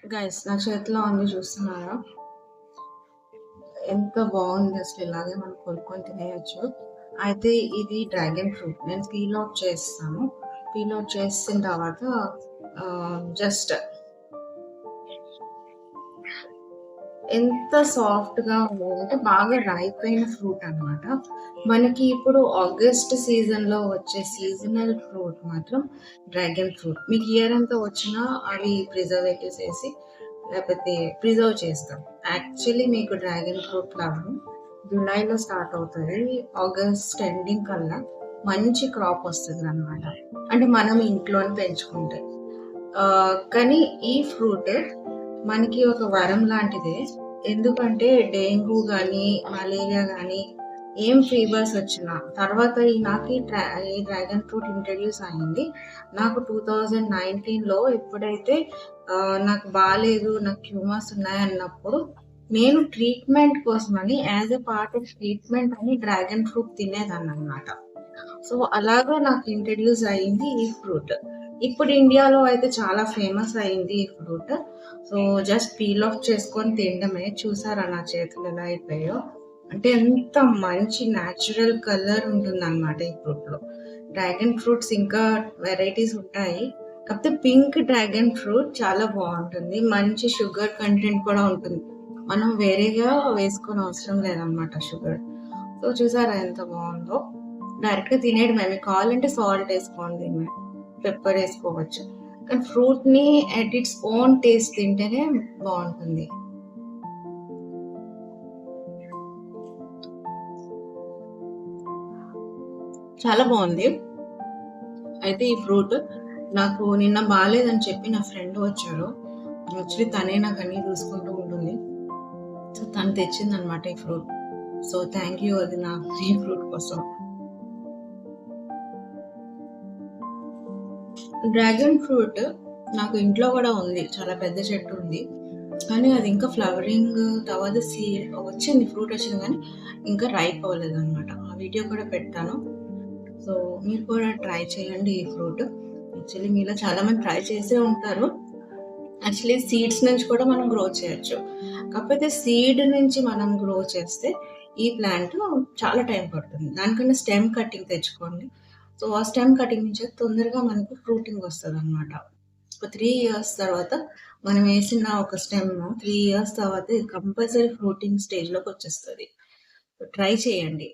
Guys నా చేతిలో ఉంది చూస్తున్నారా? ఎంత బాగుంది అసలు! ఇలాగే మనం కొనుక్కొని తినేయచ్చు. అయితే ఇది డ్రాగన్ ఫ్రూట్. నేను పీల్ అవుట్ చేస్తాను. పీల్ అవుట్ చేసిన తర్వాత జస్ట్ ఎంత సాఫ్ట్‌గా ఉందంటే బాగా రైప్ అయిన ఫ్రూట్ అన్నమాట. మనకి ఇప్పుడు ఆగస్ట్ సీజన్‌లో వచ్చే సీజనల్ ఫ్రూట్ మాత్రం డ్రాగన్ ఫ్రూట్. మీకు ఇయర్ అంతా వచ్చినా అవి ప్రిజర్వేటివ్స్ ఏసి లేకపోతే ప్రిజర్వ్ చేస్తాం. యాక్చువల్లీ మీకు డ్రాగన్ ఫ్రూట్ ఫ్లవరింగ్ జులైలో స్టార్ట్ అవుతది. ఆగస్ట్ ఎండింగ్ కల్లా మంచి క్రాప్ వస్తుందన్నమాట. అంటే మనం ఇంట్లోనే పెంచుకుంటే. కానీ ఈ ఫ్రూట్ మనకి ఒక వరం లాంటిదే. ఎందుకంటే డెంగ్యూ గానీ, మలేరియా గానీ ఏం ఫీవర్స్ వచ్చినా తర్వాత నాకు ఈ డ్రాగన్ ఫ్రూట్ ఇంట్రడ్యూస్ అయింది. నాకు 2019లో ఎప్పుడైతే నాకు బాలేదు, నాకు ట్యూమర్స్ ఉన్నాయన్నప్పుడు నేను ట్రీట్మెంట్ కోసమని as a part of treatment అని డ్రాగన్ ఫ్రూట్ తినేదాన్ననమాట. సో అలాగా నాకు ఇంట్రడ్యూస్ అయింది ఈ ఫ్రూట్. ఇప్పుడు ఇండియాలో అయితే చాలా ఫేమస్ అయింది ఈ fruit. So just peel off చేసుకొని తినడమే. చూసారా నా చేతులు ఎలా అయిపోయాయో? అంటే ఎంత మంచి న్యాచురల్ కలర్ ఉంటుందన్నమాట ఈ ఫ్రూట్‌లో. డ్రాగన్ ఫ్రూట్స్ ఇంకా వెరైటీస్ ఉంటాయి. కాకపోతే పింక్ డ్రాగన్ ఫ్రూట్ చాలా బాగుంటుంది. మంచి షుగర్ కంటెంట్ కూడా ఉంటుంది. మనం వేరేగా వేసుకోని అవసరం లేదన్నమాట షుగర్. సో చూసారా ఎంత బాగుందో? డైరెక్ట్‌గా తినేయడమే. మీకు కావాలంటే సాల్ట్ ఏసుకోండి, పెప్పర్ ఏసుకోవచ్చు. కానీ ఫ్రూట్‌ని అట్ ఇట్స్ ఓన్ టేస్ట్ తింటేనే బాగుంటుంది. చాలా బాగుంది. అయితే ఈ ఫ్రూట్ నాకు నిన్న బాలేదని చెప్పి నా ఫ్రెండ్ వచ్చారు. యాక్చువల్లీ తనే నాకు అన్నీ చూసుకుంటూ ఉంటుంది. సో తను తెచ్చిందనమాట ఈ ఫ్రూట్. సో థ్యాంక్ యూ వదిన ఈ ఫ్రూట్ కోసం. డ్రాగన్ ఫ్రూట్ నాకు ఇంట్లో కూడా ఉంది. చాలా పెద్ద చెట్టు ఉంది. కానీ అది ఇంకా ఫ్లవరింగ్ తర్వాత సీడ్ వచ్చింది, ఫ్రూట్ వచ్చింది కానీ ఇంకా రైప్ అవ్వలేదన్నమాట. ఆ వీడియో కూడా పెడతాను. సో మీరు కూడా ట్రై చేయండి ఈ ఫ్రూట్. యాక్చువల్లీ మీలో చాలా మంది ట్రై చేసే ఉంటారు. యాక్చువల్లీ సీడ్స్ నుంచి కూడా మనం గ్రో చేయొచ్చు. కాకపోతే సీడ్ నుంచి మనం గ్రో చేస్తే ఈ ప్లాంట్ చాలా టైం పడుతుంది. దానికన్నా స్టెమ్ కటింగ్ తెచ్చుకోండి. సో ఆ స్టెమ్ కటింగ్ నుంచి తొందరగా మనకు ఫ్రూటింగ్ వస్తదనమాట. ఒక 3 ఇయర్స్ తర్వాత మనం వేసిన ఒక స్టెమ్ 3 ఇయర్స్ తర్వాత ఇది కంపల్సరీ ఫ్రూటింగ్ స్టేజ్‌లోకి వచ్చేస్తది. ట్రై చేయండి.